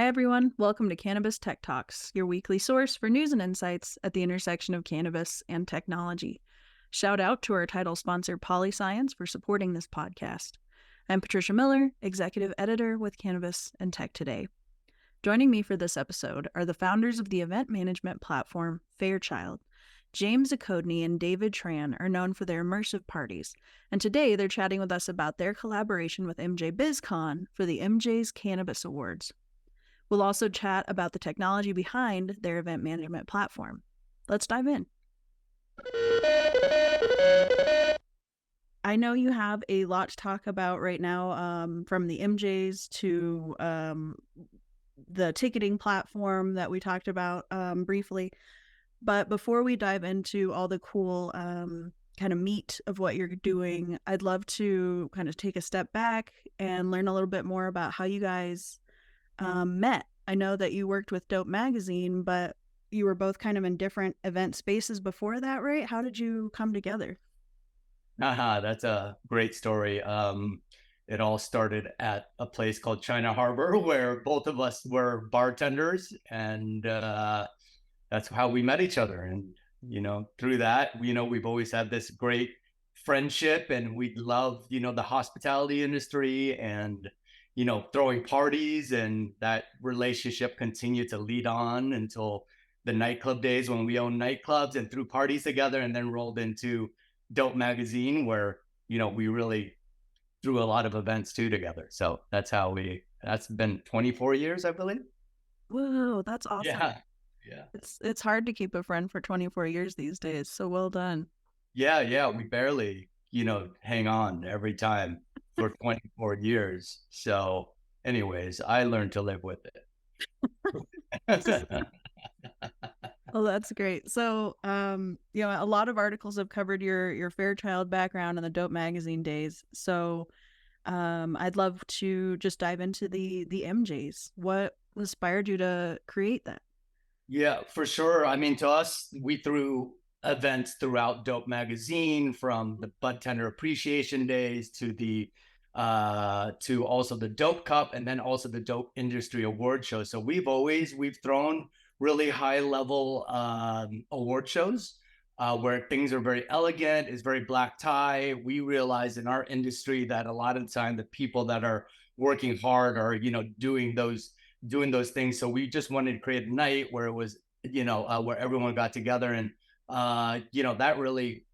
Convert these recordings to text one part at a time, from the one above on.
Hi, everyone. Welcome to Cannabis Tech Talks, your weekly source for news and insights at the intersection of cannabis and technology. Shout out to our title sponsor, PolyScience, for supporting this podcast. I'm Patricia Miller, executive editor with Cannabis and Tech Today. Joining me for this episode are the founders of the event management platform, Farechild. James Zachodni and David Tran are known for their immersive parties, and today they're chatting with us about their collaboration with MJBizCon for the Emjays Cannabis Awards. We'll also chat about the technology behind their event management platform. Let's dive in. I know you have a lot to talk about right now, from the Emjays to the ticketing platform that we talked about briefly. But before we dive into all the cool kind of meat of what you're doing, I'd love to kind of take a step back and learn a little bit more about how you guys met. I know that you worked with Dope Magazine, but you were both kind of in different event spaces before that, right? How did you come together? That's a great story. It all started at a place called China Harbor where both of us were bartenders, and that's how we met each other. And, through that, we've always had this great friendship, and we love, the hospitality industry and, throwing parties, and that relationship continued to lead on until the nightclub days when we owned nightclubs and threw parties together, and then rolled into Dope Magazine where, we really threw a lot of events too together. So that's been 24 years, I believe. Whoa, that's awesome. Yeah. Yeah. It's hard to keep a friend for 24 years these days. So well done. Yeah. We barely, hang on every time for 24 years. So anyways, I learned to live with it. Well, that's great. So, a lot of articles have covered your Fairchild background and the Dope Magazine days. So, I'd love to just dive into the Emjays. What inspired you to create that? Yeah, for sure. I mean, to us, we threw events throughout Dope Magazine, from the Bud Tender Appreciation Days to also the Dope Cup, and then also the Dope Industry Award Show. So we've thrown really high level award shows where things are very elegant, is very black tie. We realize in our industry that a lot of the time the people that are working hard are, doing those things. So we just wanted to create a night where it was, where everyone got together. And, that really,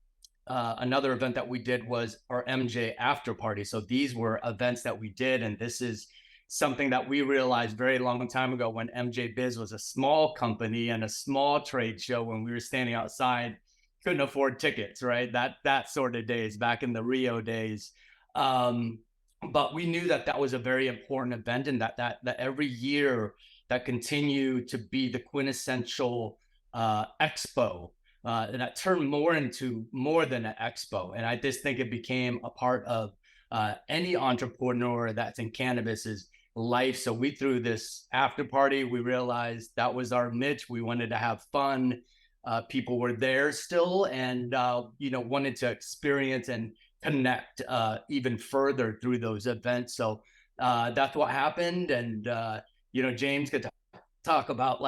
another event that we did was our MJ after party. So these were events that we did. And this is something that we realized very long time ago when MJ Biz was a small company and a small trade show, when we were standing outside, couldn't afford tickets, right? That sort of days back in the Rio days. But we knew that was a very important event, and that every year that continued to be the quintessential expo, and that turned more into more than an expo. And I just think it became a part of any entrepreneur that's in cannabis's life. So we threw this after party. We realized that was our niche. We wanted to have fun. People were there still, and wanted to experience and connect even further through those events. So that's what happened. And James could talk about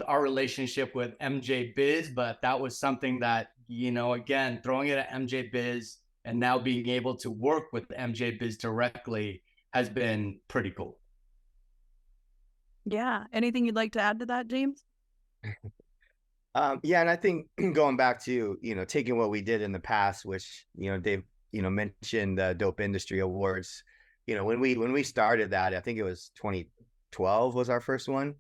our relationship with MJ Biz, but that was something that, again, throwing it at MJ Biz and now being able to work with MJ Biz directly has been pretty cool. Yeah. Anything you'd like to add to that, James? And I think going back to, taking what we did in the past, which, Dave, mentioned the Dope Industry Awards, when we started that, I think it was 2012 was our first one.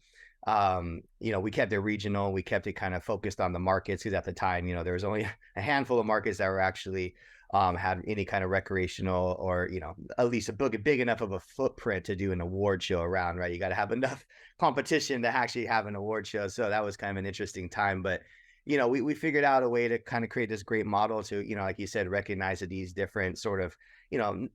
We kept it regional. We kept it kind of focused on the markets, because at the time, there was only a handful of markets that were actually had any kind of recreational or, at least a big enough of a footprint to do an award show around, right? You got to have enough competition to actually have an award show. So that was kind of an interesting time. But, we figured out a way to kind of create this great model to, like you said, recognize that these different sort of,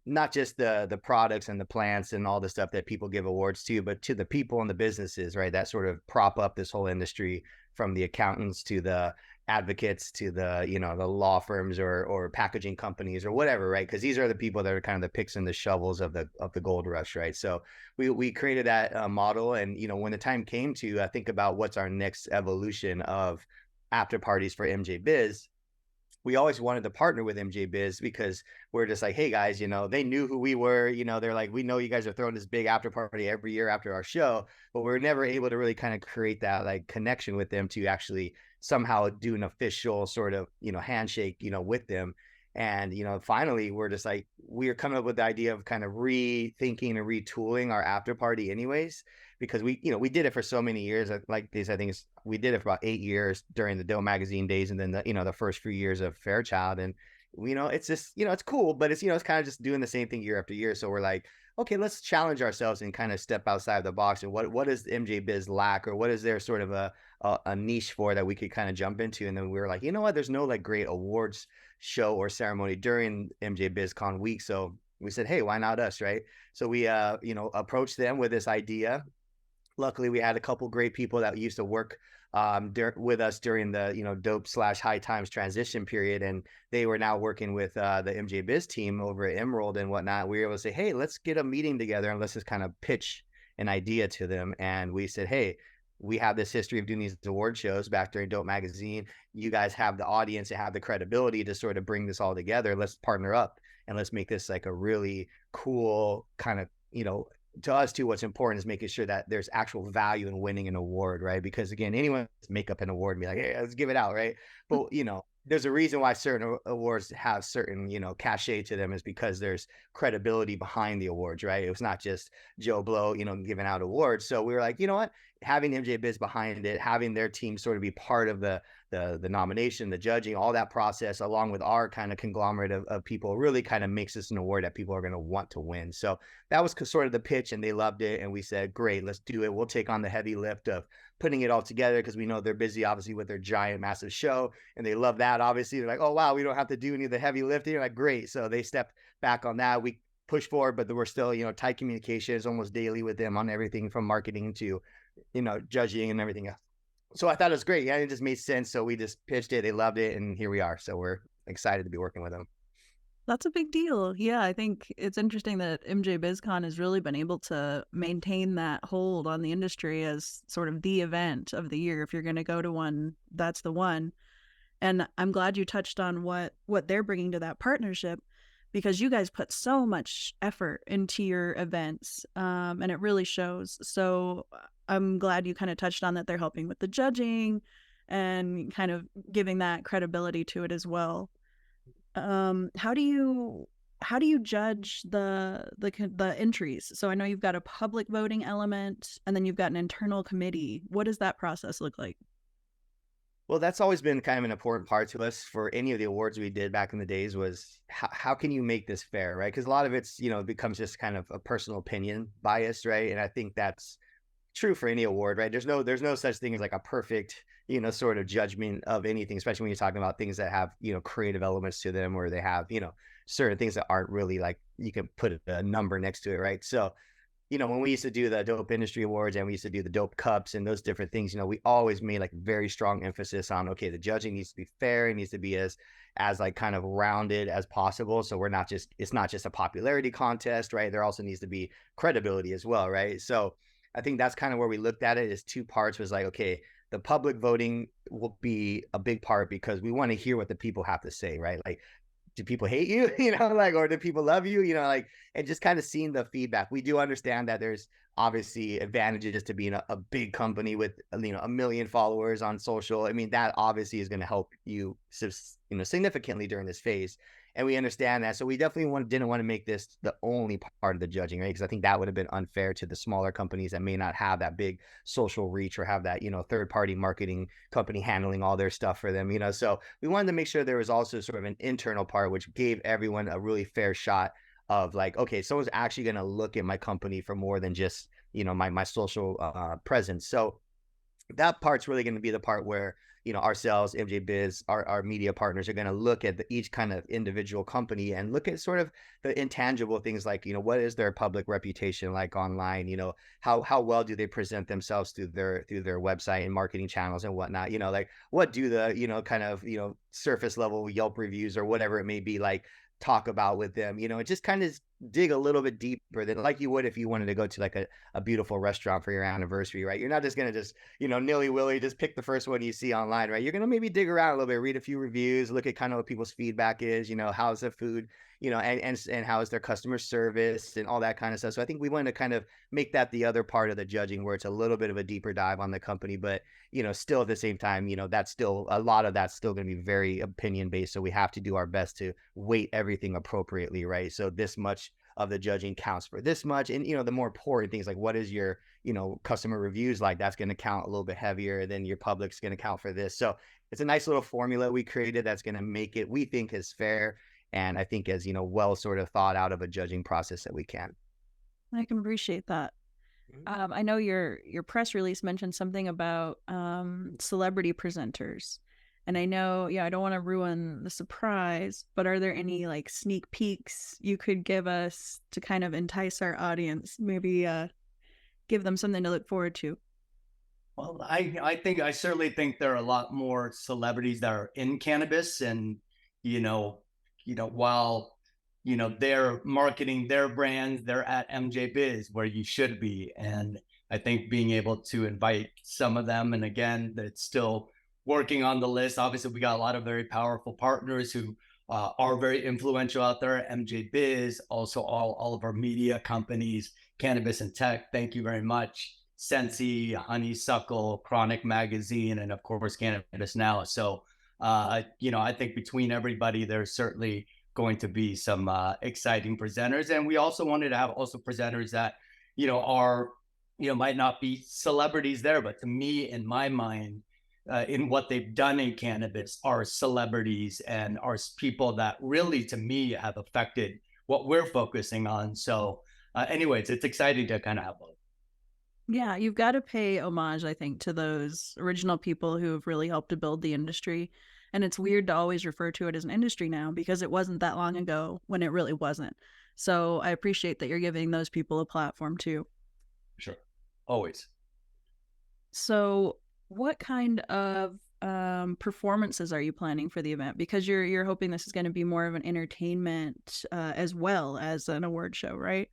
not just the products and the plants and all the stuff that people give awards to, but to the people and the businesses, right? That sort of prop up this whole industry from the accountants to the advocates to the, you know, the law firms or packaging companies or whatever, right? Because these are the people that are kind of the picks and the shovels of the gold rush, right? So we created that model, and you know, when the time came to think about what's our next evolution of after parties for MJ Biz, we always wanted to partner with MJ Biz because we're just like, hey guys, you know, they knew who we were. You know, they're like, we know you guys are throwing this big after party every year after our show, but we're never able to really kind of create that like connection with them to actually somehow do an official sort of, you know, handshake, you know, with them. And, you know, finally, we're just like, we're coming up with the idea of kind of rethinking and retooling our after party anyways, because we, you know, we did it for so many years. Like this, I think we did it for about 8 years during the Dope magazine days. And then the, you know, the first few years of Farechild. And, you know, it's just, you know, it's cool, but it's, you know, it's kind of just doing the same thing year after year. So we're like, okay, let's challenge ourselves and kind of step outside the box. And what does MJ Biz lack, or what is there sort of a niche for that we could kind of jump into? And then we were like, you know what, there's no like great awards show or ceremony during MJBizCon week. So we said, hey, why not us, right? So we, you know, approached them with this idea. Luckily, we had a couple great people that used to work with us during the, you know, Dope/High Times transition period, and they were now working with the MJ Biz team over at Emerald and whatnot. We were able to say, hey, let's get a meeting together and let's just kind of pitch an idea to them. And we said, hey, we have this history of doing these award shows back during Dope magazine. You guys have the audience and have the credibility to sort of bring this all together. Let's partner up and let's make this like a really cool kind of, you know, to us too, what's important is making sure that there's actual value in winning an award, right? Because again, anyone can make up an award and be like, hey, let's give it out, right? But, you know, there's a reason why certain awards have certain, you know, cachet to them, is because there's credibility behind the awards, right? It was not just Joe Blow, you know, giving out awards. So we were like, you know what, having MJ Biz behind it, having their team sort of be part of the nomination, the judging, all that process, along with our kind of conglomerate of people, really kind of makes this an award that people are going to want to win. So that was sort of the pitch, and they loved it. And we said, great, let's do it. We'll take on the heavy lift of putting it all together, because we know they're busy, obviously, with their giant, massive show, and they love that. Obviously, they're like, oh, wow, we don't have to do any of the heavy lifting. You're like, great. So they stepped back on that. We push forward, but we're still, you know, tight communications almost daily with them on everything from marketing to, you know, judging and everything else. So I thought it was great. Yeah, it just made sense. So we just pitched it. They loved it. And here we are. So we're excited to be working with them. That's a big deal. Yeah, I think it's interesting that MJBizCon has really been able to maintain that hold on the industry as sort of the event of the year. If you're going to go to one, that's the one. And I'm glad you touched on what they're bringing to that partnership, because you guys put so much effort into your events, and it really shows. So I'm glad you kind of touched on that. They're helping with the judging and kind of giving that credibility to it as well. How do you judge the entries? So I know you've got a public voting element, and then you've got an internal committee. What does that process look like? Well, that's always been kind of an important part to us for any of the awards we did back in the days, was how can you make this fair, right? Because a lot of it's, you know, becomes just kind of a personal opinion bias, right? And I think that's true for any award, right? There's no such thing as like a perfect, you know, sort of judgment of anything, especially when you're talking about things that have, you know, creative elements to them, or they have, you know, certain things that aren't really like, you can put a number next to it, right? So, you know, when we used to do the Dope Industry Awards and we used to do the Dope Cups and those different things, you know, we always made like very strong emphasis on, okay, the judging needs to be fair. It needs to be as like kind of rounded as possible. So it's not just a popularity contest, right? There also needs to be credibility as well, right? So I think that's kind of where we looked at it, is two parts. Was like, okay, the public voting will be a big part because we want to hear what the people have to say, right? Like, do people hate you, you know, like, or do people love you, you know, like, and just kind of seeing the feedback. We do understand that there's obviously advantages to being a big company with, you know, 1 million followers on social. I mean, that obviously is going to help you, you know, significantly during this phase. And we understand that. So we definitely didn't want to make this the only part of the judging, right? Because I think that would have been unfair to the smaller companies that may not have that big social reach or have that, you know, third-party marketing company handling all their stuff for them, you know? So we wanted to make sure there was also sort of an internal part, which gave everyone a really fair shot of like, okay, someone's actually going to look at my company for more than just, you know, my social presence. So that part's really going to be the part where, ourselves, MJBiz, our media partners are going to look at each kind of individual company and look at sort of the intangible things like, what is their public reputation like online? How well do they present themselves through their website and marketing channels and whatnot? Like what do the, kind of, surface level Yelp reviews or whatever it may be like talk about with them, and just kind of dig a little bit deeper than like you would if you wanted to go to like a beautiful restaurant for your anniversary, right? You're not just going to just, nilly-willy just pick the first one you see online, right? You're going to maybe dig around a little bit, read a few reviews, look at kind of what people's feedback is, how's the food, and how is their customer service and all that kind of stuff. So I think we want to kind of make that the other part of the judging where it's a little bit of a deeper dive on the company, but still at the same time, that's still a lot of that's still going to be very opinion based. So we have to do our best to weight everything appropriately, right? So this much of the judging counts for this much. And, the more important things like what is your, customer reviews like, that's going to count a little bit heavier than your public's going to count for this. So it's a nice little formula we created that's going to make it, we think, as fair and I think as, well sort of thought out of a judging process that we can. I can appreciate that. I know your press release mentioned something about celebrity presenters. And I know, I don't want to ruin the surprise, but are there any like sneak peeks you could give us to kind of entice our audience? Maybe give them something to look forward to. Well, I certainly think there are a lot more celebrities that are in cannabis, and while they're marketing their brands, they're at MJBiz where you should be. And I think being able to invite some of them, and again, it's still working on the list. Obviously, we got a lot of very powerful partners who are very influential out there. MJBiz, also all of our media companies, Cannabis and Tech. Thank you very much. Sensi, Honeysuckle, Chronic Magazine, and of course, Cannabis Now. So, I think between everybody, there's certainly going to be some exciting presenters. And we also wanted to have also presenters that, are, might not be celebrities there, but to me, in my mind, in what they've done in cannabis are celebrities and are people that really, to me, have affected what we're focusing on. So anyways, it's exciting to kind of have both. Yeah, you've got to pay homage, I think, to those original people who have really helped to build the industry. And it's weird to always refer to it as an industry now because it wasn't that long ago when it really wasn't. So I appreciate that you're giving those people a platform too. Sure. Always. So what kind of performances are you planning for the event? Because you're hoping this is going to be more of an entertainment as well as an award show, right?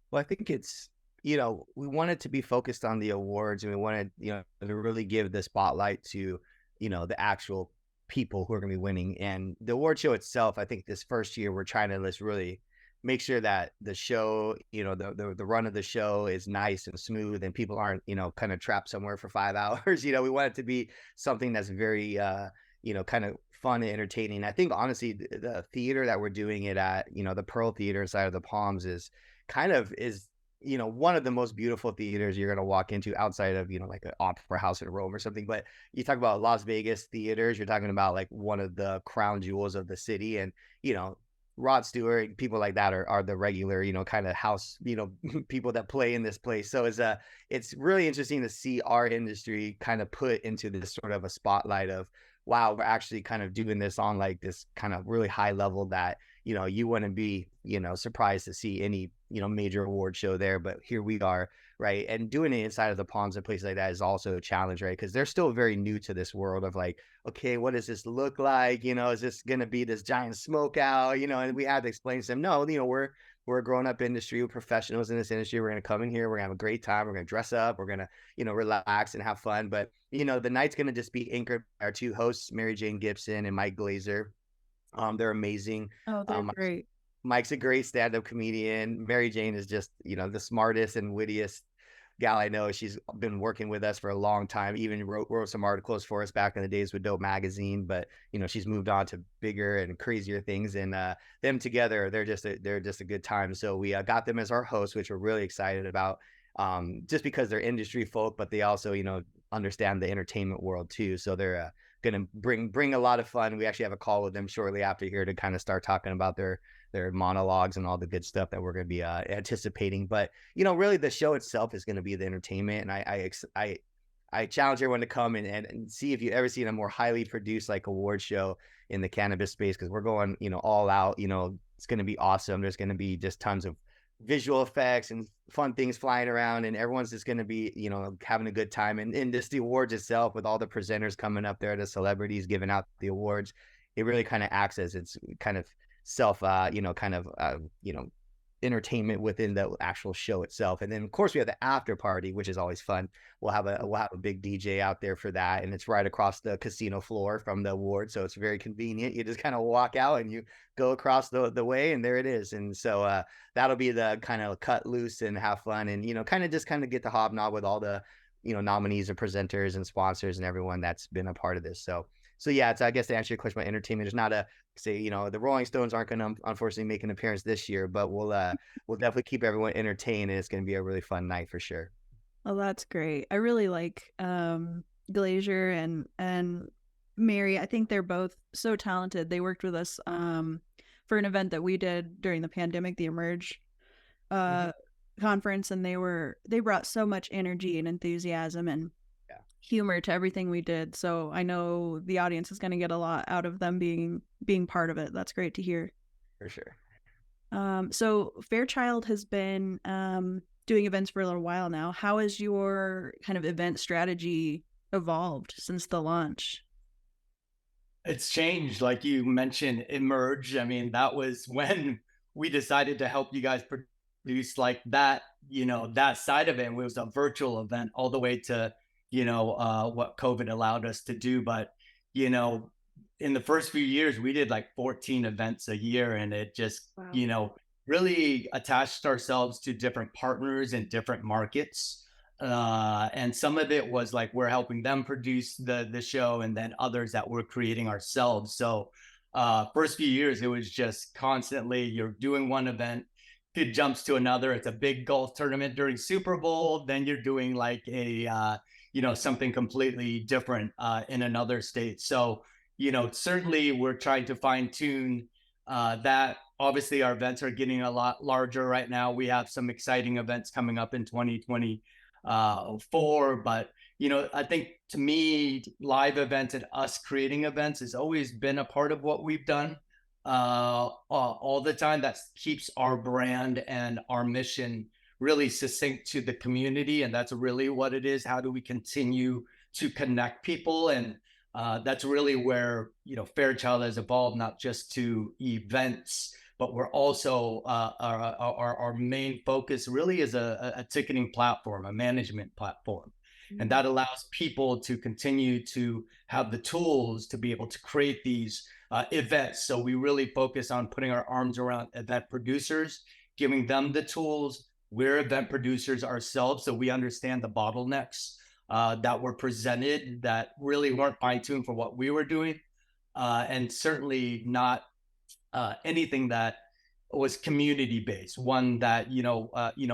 Well, I think it's, we wanted to be focused on the awards, and we wanted, to really give the spotlight to, the actual people who are going to be winning. And the award show itself, I think this first year, we're trying to just really make sure that the show, the run of the show is nice and smooth and people aren't, kind of trapped somewhere for 5 hours. We want it to be something that's very, kind of fun and entertaining. I think honestly, the theater that we're doing it at, the Pearl Theater inside of the Palms is one of the most beautiful theaters you're going to walk into outside of, like an opera house in Rome or something. But you talk about Las Vegas theaters, you're talking about like one of the crown jewels of the city. And, Rod Stewart, people like that are the regular, kind of house, people that play in this place. So it's really interesting to see our industry kind of put into this sort of a spotlight of, wow, we're actually kind of doing this on like this kind of really high level that, you wouldn't be, surprised to see any, major award show there, but here we are, right? And doing it inside of the Palms and places like that is also a challenge, right? Because they're still very new to this world of like, okay, what does this look like? Is this going to be this giant smoke out? And we had to explain to them, no, we're a grown-up industry, we're professionals in this industry. We're going to come in here, we're going to have a great time, we're going to dress up, we're going to, relax and have fun. But, the night's going to just be anchored by our two hosts, Mary Jane Gibson and Mike Glazer. They're amazing. Oh, they're great. Mike's a great stand-up comedian. Mary Jane is just, the smartest and wittiest gal I know. She's been working with us for a long time, even wrote some articles for us back in the days with Dope Magazine, but she's moved on to bigger and crazier things, and them together, they're just a good time. So we got them as our hosts, which we're really excited about, just because they're industry folk, but they also understand the entertainment world too. So they're gonna bring a lot of fun. We actually have a call with them shortly after here to kind of start talking about their monologues and all the good stuff that we're going to be anticipating. But really the show itself is going to be the entertainment, and I challenge everyone to come and see if you ever seen a more highly produced like award show in the cannabis space, because we're going, all out. It's going to be awesome. There's going to be just tons of visual effects and fun things flying around, and everyone's just going to be, having a good time. And just the awards itself, with all the presenters coming up there, the celebrities giving out the awards, it really kind of acts as its kind of self, entertainment within the actual show itself. And then of course we have the after party, which is always fun. We'll have a big DJ out there for that, and it's right across the casino floor from the award, so it's very convenient. You just kind of walk out and you go across the way, and there it is. And so that'll be the kind of cut loose and have fun, and kind of get the hobnob with all the nominees and presenters and sponsors and everyone that's been a part of this. So yeah, it's, I guess, to answer your question about entertainment, there's not the Rolling Stones aren't going to unfortunately make an appearance this year, but we'll definitely keep everyone entertained, and it's going to be a really fun night for sure. Oh, that's great. I really like Glacier and Mary. I think they're both so talented. They worked with us for an event that we did during the pandemic, the Emerge conference, and they brought so much energy and enthusiasm and humor to everything we did. So I know the audience is going to get a lot out of them being part of it. That's great to hear. For sure. So Farechild has been doing events for a little while now. How has your kind of event strategy evolved since the launch? It's changed. Like you mentioned, Emerge. I mean, that was when we decided to help you guys produce like that, that side of it. And it was a virtual event all the way to what COVID allowed us to do. But, in the first few years, we did like 14 events a year, and it just, really attached ourselves to different partners in different markets. And some of it was like, we're helping them produce the show, and then others that we're creating ourselves. So first few years, it was just constantly, you're doing one event, it jumps to another. It's a big golf tournament during Super Bowl. Then you're doing like a, something completely different in another state. So, certainly we're trying to fine tune that. Obviously, our events are getting a lot larger right now. We have some exciting events coming up in 2024. But, I think to me, live events and us creating events has always been a part of what we've done all the time. That keeps our brand and our mission really succinct to the community. And that's really what it is. How do we continue to connect people? And that's really where, Farechild has evolved, not just to events, but we're also, our main focus really is a ticketing platform, a management platform. Mm-hmm. And that allows people to continue to have the tools to be able to create these events. So we really focus on putting our arms around event producers, giving them the tools. We're event producers ourselves, so we understand the bottlenecks that were presented that really weren't fine-tuned for what we were doing, and certainly not anything that was community-based. One that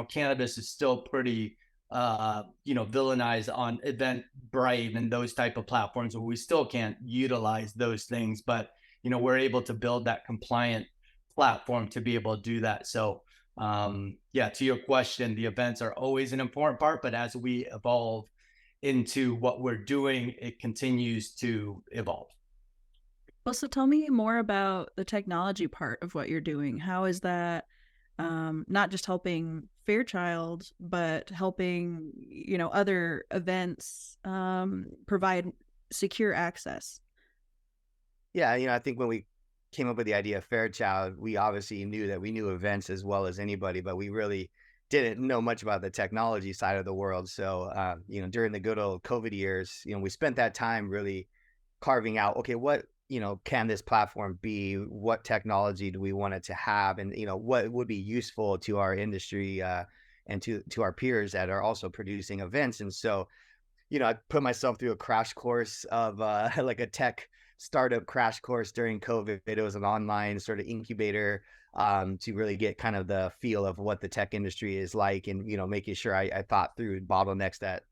cannabis is still pretty villainized on Eventbrite and those type of platforms, where we still can't utilize those things, but we're able to build that compliant platform to be able to do that. So to your question, the events are always an important part, but as we evolve into what we're doing, it continues to evolve. Well, so tell me more about the technology part of what you're doing. How is that not just helping Farechild, but helping, other events provide secure access? Yeah, I think when we came up with the idea of Farechild, we obviously knew that we knew events as well as anybody, but we really didn't know much about the technology side of the world. So, during the good old COVID years, we spent that time really carving out, okay, what, can this platform be? What technology do we want it to have? And, what would be useful to our industry and to our peers that are also producing events. And so, I put myself through a crash course of like a tech startup crash course during COVID. It was an online sort of incubator to really get kind of the feel of what the tech industry is like, and, making sure I thought through bottlenecks that,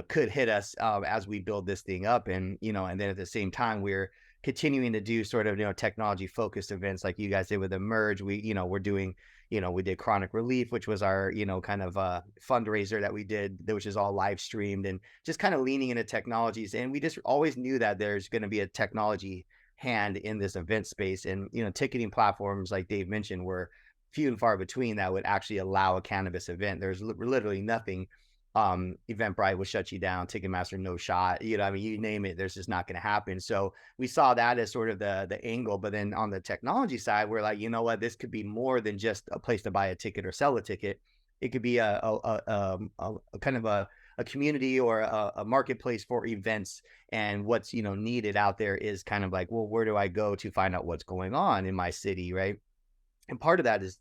could hit us as we build this thing up. And, and then at the same time, we're continuing to do sort of, technology focused events like you guys did with the merge. We're doing, we did Chronic Relief, which was our, kind of fundraiser that we did, which is all live streamed, and just kind of leaning into technologies. And we just always knew that there's going to be a technology hand in this event space. And, ticketing platforms, like Dave mentioned, were few and far between that would actually allow a cannabis event. There's literally nothing. Eventbrite will shut you down, Ticketmaster, no shot. You name it, there's just not going to happen. So we saw that as sort of the angle. But then on the technology side, we're like, you know what, this could be more than just a place to buy a ticket or sell a ticket. It could be a kind of a community or a marketplace for events. And what's, needed out there is kind of like, well, where do I go to find out what's going on in my city, right? And part of that is,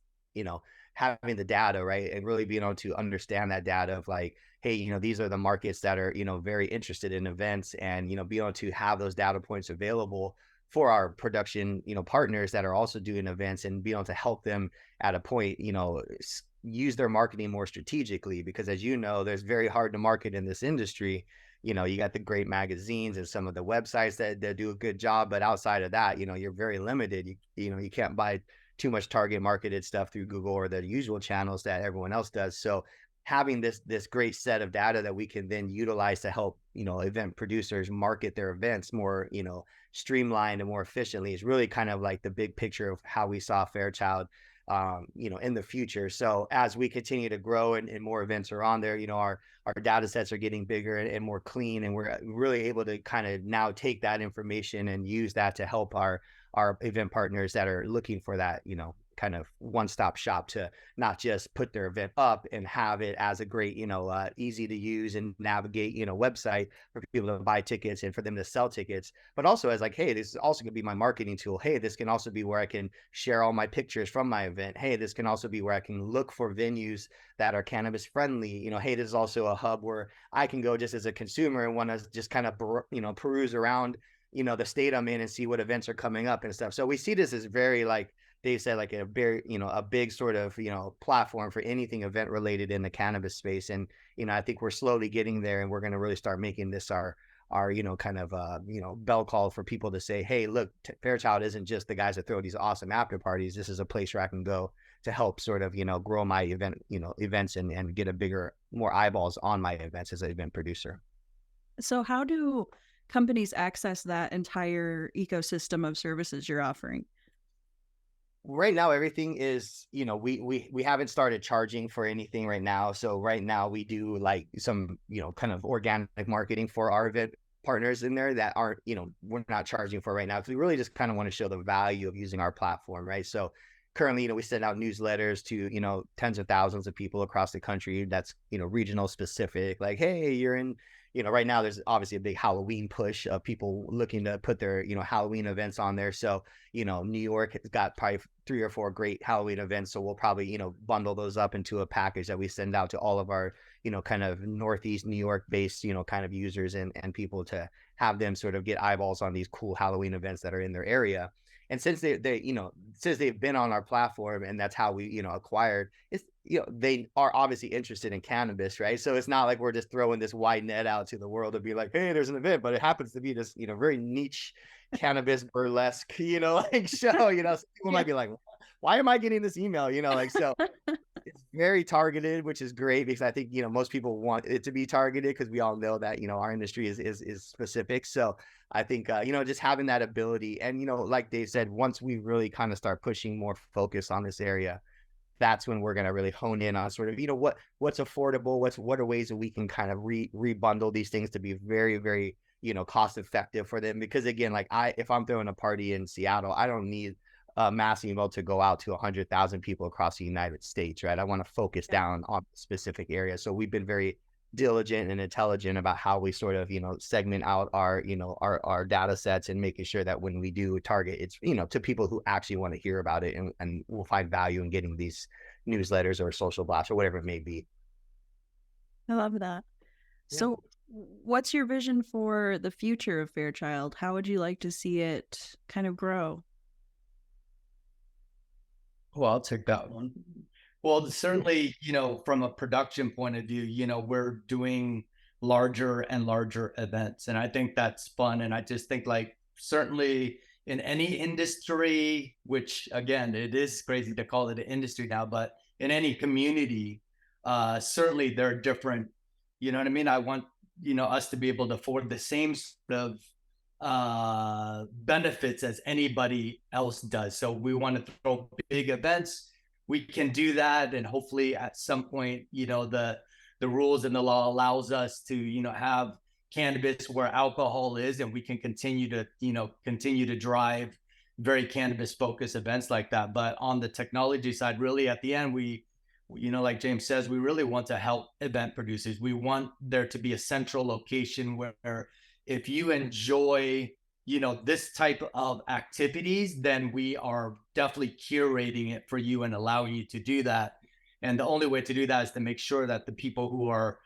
having the data, right? And really being able to understand that data of like, hey, these are the markets that are, very interested in events, and, being able to have those data points available for our production, partners that are also doing events, and be able to help them at a point, use their marketing more strategically, because as there's very hard to market in this industry. You got the great magazines and some of the websites that do a good job, but outside of that, you're very limited. You can't buy too much target marketed stuff through Google or the usual channels that everyone else does. So having this great set of data that we can then utilize to help, event producers market their events more, streamlined and more efficiently is really kind of like the big picture of how we saw Farechild, in the future. So as we continue to grow and more events are on there, our data sets are getting bigger and more clean, and we're really able to kind of now take that information and use that to help our event partners that are looking for that, kind of one-stop shop to not just put their event up and have it as a great, easy to use and navigate, website for people to buy tickets and for them to sell tickets, but also as like, hey, this is also going to be my marketing tool. Hey, this can also be where I can share all my pictures from my event. Hey, this can also be where I can look for venues that are cannabis friendly. Hey, this is also a hub where I can go just as a consumer and want to just kind of, peruse around, the state I'm in and see what events are coming up and stuff. So we see this as very, like Dave said, like a very, a big sort of, platform for anything event related in the cannabis space. And, I think we're slowly getting there, and we're going to really start making this our kind of, bell call for people to say, hey, look, Fairchild isn't just the guys that throw these awesome after parties. This is a place where I can go to help sort of, grow my events and get a bigger, more eyeballs on my events as an event producer. So how do companies access that entire ecosystem of services you're offering? Right now, everything is, we haven't started charging for anything right now. So right now we do like some, kind of organic marketing for our event partners in there that aren't, we're not charging for right now, because we really just kind of want to show the value of using our platform, right? So currently, we send out newsletters to, tens of thousands of people across the country. That's, regional specific, like, hey, you're in, right now there's obviously a big Halloween push of people looking to put their, Halloween events on there. So, New York has got probably 3 or 4 great Halloween events. So we'll probably, bundle those up into a package that we send out to all of our, kind of Northeast New York based, kind of users and people to have them sort of get eyeballs on these cool Halloween events that are in their area. And since since they've been on our platform, and that's how we, acquired, it's, they are obviously interested in cannabis, right? So it's not like we're just throwing this wide net out to the world to be like, hey, there's an event, but it happens to be this, very niche cannabis burlesque, like show, so people might be like, why am I getting this email? So it's very targeted, which is great, because I think, most people want it to be targeted, because we all know that, our industry is specific. So I think, just having that ability, and, like Dave said, once we really kind of start pushing more focus on this area, that's when we're going to really hone in on sort of, what's affordable, what are ways that we can kind of rebundle these things to be very, very, cost effective for them. Because again, like if I'm throwing a party in Seattle, I don't need a mass email to go out to 100,000 people across the United States, right? I want to focus down on specific areas. So we've been very diligent and intelligent about how we sort of, segment out our, our data sets, and making sure that when we do target, it's, to people who actually want to hear about it, and will find value in getting these newsletters or social blasts or whatever it may be. I love that. Yeah. So what's your vision for the future of Fairchild? How would you like to see it kind of grow? Well, I'll take that one. Well, certainly, from a production point of view, we're doing larger and larger events. And I think that's fun. And I just think, like, certainly in any industry, which again, it is crazy to call it an industry now, but in any community, certainly there are different, you know what I mean? I want, us to be able to afford the same sort of benefits as anybody else does. So we want to throw big events. We can do that. And hopefully at some point, the rules and the law allows us to, have cannabis where alcohol is, and we can continue to drive very cannabis focused events like that. But on the technology side, really at the end, like James says, we really want to help event producers. We want there to be a central location where if you enjoy, this type of activities, then we are definitely curating it for you and allowing you to do that. And the only way to do that is to make sure that the people who are,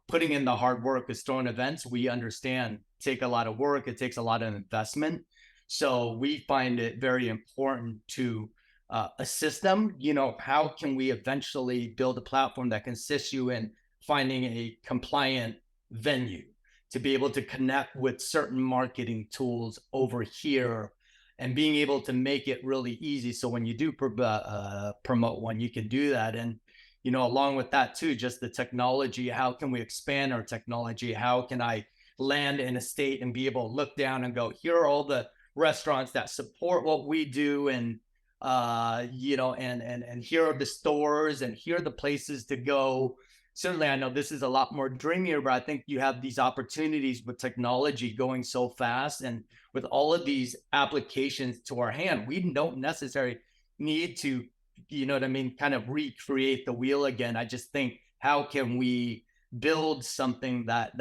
putting in the hard work is throwing events, we understand take a lot of work. It takes a lot of investment. So we find it very important to assist them. How can we eventually build a platform that can assist you in finding a compliant venue to be able to connect with certain marketing tools over here and being able to make it really easy. So when you do promote one, you can do that. And along with that too, just the technology, how can we expand our technology? How can I land in a state and be able to look down and go, here are all the restaurants that support what we do. And, and here are the stores and here are the places to go. Certainly, I know this is a lot more dreamier, but I think you have these opportunities with technology going so fast and with all of these applications to our hand, we don't necessarily need to, kind of recreate the wheel again. I just think, how can we build something that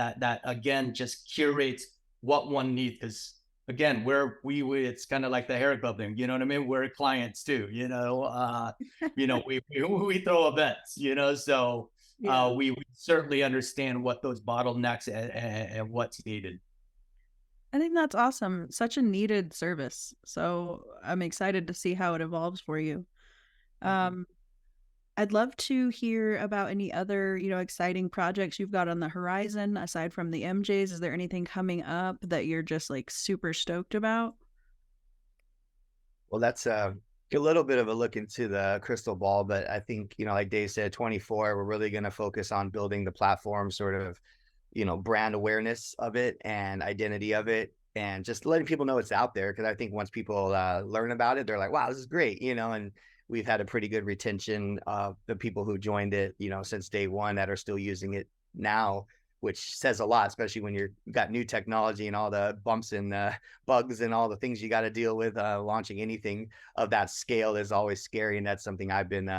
again, just curates what one needs? Because again, it's kind of like the hair club thing, we're clients too, we throw events, so we certainly understand what those bottlenecks and what's needed. I think that's awesome. Such a needed service. So I'm excited to see how it evolves for you. I'd love to hear about any other, exciting projects you've got on the horizon aside from the MJs. Is there anything coming up that you're just like super stoked about? Well, that's a little bit of a look into the crystal ball, but I think, like Dave said, 24, we're really going to focus on building the platform, sort of, brand awareness of it and identity of it, and just letting people know it's out there. Cause I think once people learn about it, they're like, wow, this is great, and we've had a pretty good retention of the people who joined it, since day one that are still using it now, which says a lot, especially when you've got new technology and all the bumps and bugs and all the things you got to deal with. Launching anything of that scale is always scary. And that's something I've been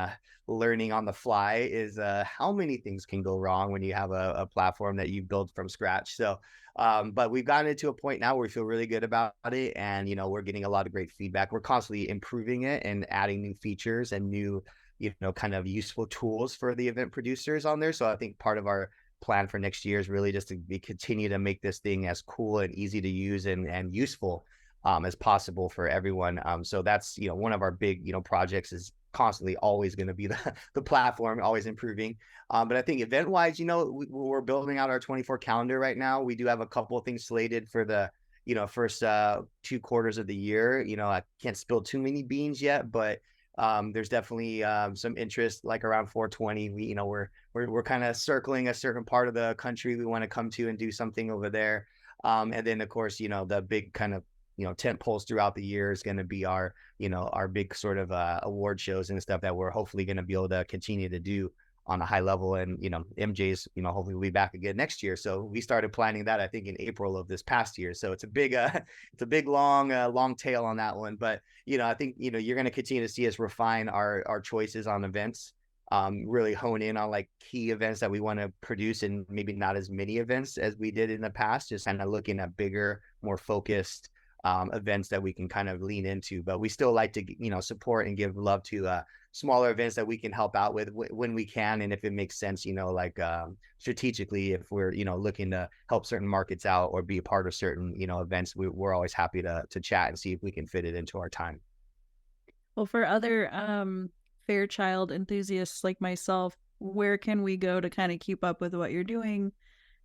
learning on the fly, is how many things can go wrong when you have a platform that you build from scratch. So, but we've gotten it to a point now where we feel really good about it. And, we're getting a lot of great feedback. We're constantly improving it and adding new features and new, kind of useful tools for the event producers on there. So I think part of our plan for next year is really just to continue to make this thing as cool and easy to use and useful as possible for everyone. So that's, one of our big, projects is constantly always going to be the platform, always improving. But I think event wise, we're building out our 24 calendar right now. We do have a couple of things slated for the, first 2 quarters of the year. I can't spill too many beans yet, but there's definitely some interest, like around 420. We're kind of circling a certain part of the country we want to come to and do something over there. And then of course, the big kind of, tent poles throughout the year is going to be our big sort of award shows and stuff that we're hopefully going to be able to continue to do on a high level. And, MJ's, hopefully we'll be back again next year. So we started planning that, I think, in April of this past year. So it's a big, long tail on that one. But, I think, you're going to continue to see us refine our choices on events, really hone in on like key events that we want to produce, and maybe not as many events as we did in the past, just kind of looking at bigger, more focused events that we can kind of lean into. But we still like to, support and give love to smaller events that we can help out with when we can, and if it makes sense, like strategically, if we're looking to help certain markets out or be a part of certain events, we're always happy to chat and see if we can fit it into our time. Well, for other Farechild enthusiasts like myself, where can we go to kind of keep up with what you're doing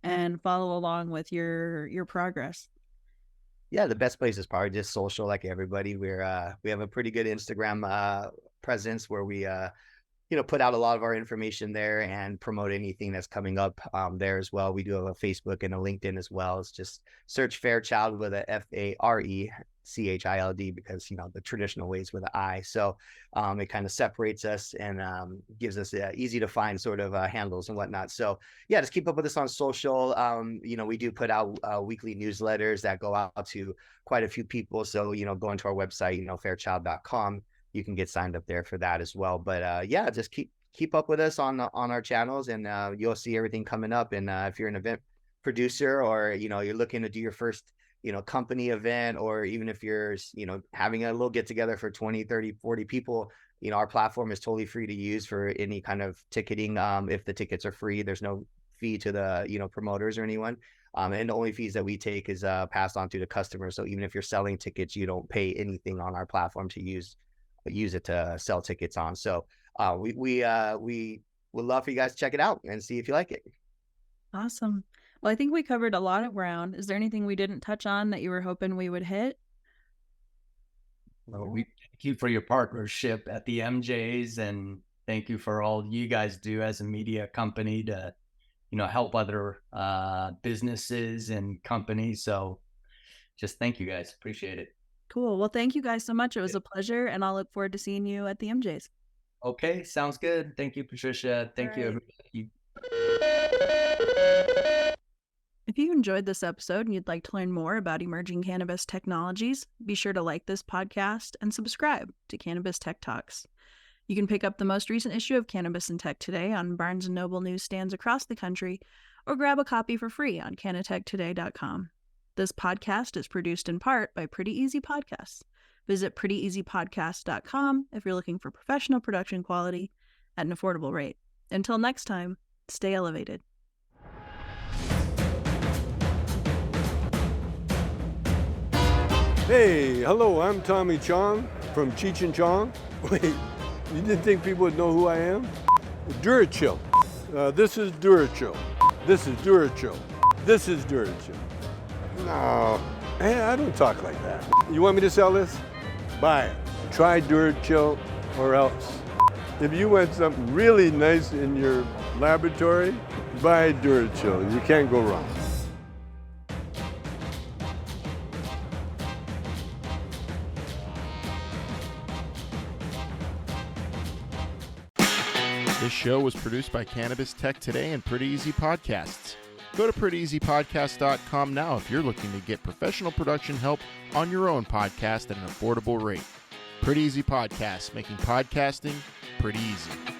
and follow along with your progress? Yeah, the best place is probably just social, like everybody. We have a pretty good Instagram presence where we put out a lot of our information there and promote anything that's coming up there as well. We do have a Facebook and a LinkedIn as well. It's just search Farechild with a Farechild because, the traditional ways with an I. So it kind of separates us and gives us easy to find sort of handles and whatnot. So yeah, just keep up with us on social. We do put out weekly newsletters that go out to quite a few people. So, go into our website, farechild.com. You can get signed up there for that as well. But yeah, just keep up with us on our channels, and you'll see everything coming up. And if you're an event producer, or you're looking to do your first company event, or even if you're having a little get together for 20, 30, 40 people, our platform is totally free to use for any kind of ticketing. If the tickets are free, there's no fee to the promoters or anyone. And the only fees that we take is passed on to the customer. So even if you're selling tickets, you don't pay anything on our platform to use it to sell tickets on. So we would love for you guys to check it out and see if you like it. Awesome. Well, I think we covered a lot of ground. Is there anything we didn't touch on that you were hoping we would hit? Well, we thank you for your partnership at the MJs, and thank you for all you guys do as a media company to help other businesses and companies. So just thank you guys. Appreciate it. Cool. Well, thank you guys so much. It was a pleasure, and I'll look forward to seeing you at the MJs. Okay, sounds good. Thank you, Patricia. Thank you, everybody. If you enjoyed this episode and you'd like to learn more about emerging cannabis technologies, be sure to like this podcast and subscribe to Cannabis Tech Talks. You can pick up the most recent issue of Cannabis and Tech Today on Barnes & Noble newsstands across the country, or grab a copy for free on cannatechtoday.com. This podcast is produced in part by Pretty Easy Podcasts. Visit prettyeasypodcast.com if you're looking for professional production quality at an affordable rate. Until next time, stay elevated. Hey, hello, I'm Tommy Chong from Cheech and Chong. Wait, you didn't think people would know who I am? Durachill. This is Durachill. This is Durachill. This is Durachill. No, hey, I don't talk like that. You want me to sell this? Buy it. Try Durachill or else. If you want something really nice in your laboratory, buy Durachill. You can't go wrong. This show was produced by Cannabis Tech Today and Pretty Easy Podcasts. Go to prettyeasypodcast.com now if you're looking to get professional production help on your own podcast at an affordable rate. Pretty Easy Podcasts, making podcasting pretty easy.